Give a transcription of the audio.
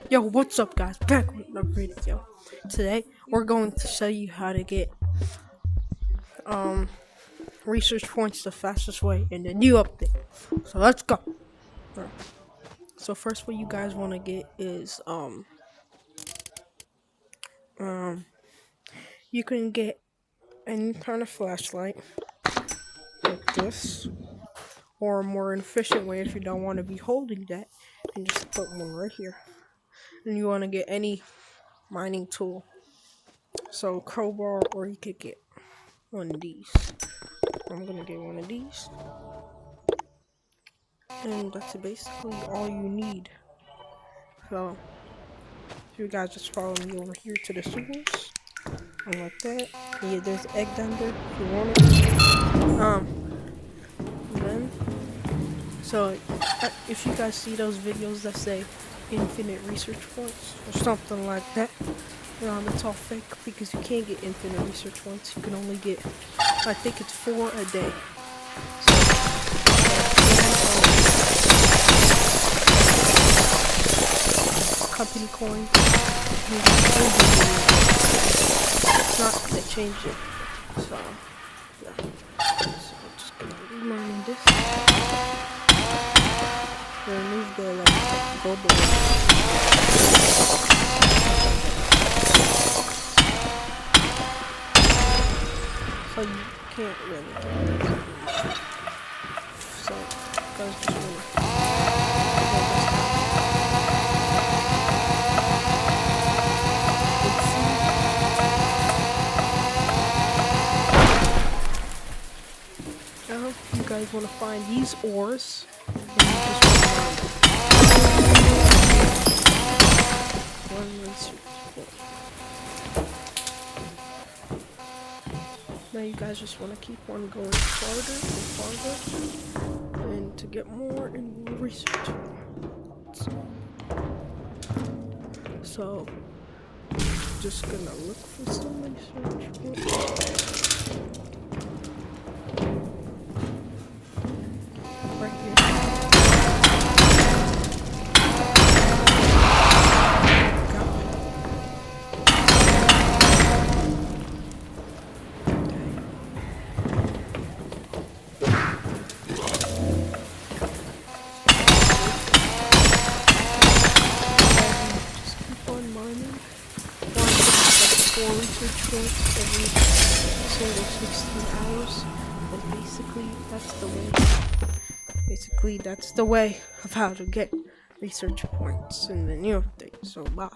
Yo, what's up, guys? Back with another video. Today, we're going to show you how to get um research points the fastest way in the new update. So let's go. Alright. So first, what you guys want to get is you can get any kind of flashlight like this, or a more efficient way if you don't want to be holding that, you can just put one right here. And you want to get any mining tool. So crowbar, or you could get one of these. I'm gonna get one of these, and that's basically all you need. So if you guys just follow me over here to the sewers, and like that. Yeah, there's egg down there if you want it. Then so if you guys see those videos that say infinite research points or something like that, it's all fake because you can't get infinite research points. You can only get, I think it's 4 a day. So, company coin. It's not, they changed it. So, yeah. So, I'm just gonna remine this. Remove the gold balloon. So you can't really get that. So guys just wanna I hope you guys wanna find these ores, and you just one research point. Now you guys just want to keep on going farther and farther, and to get more and more research. So just gonna look for some research points. Right here. Research points every single 16 hours, and basically that's the way of how to get research points in the new update. So bye.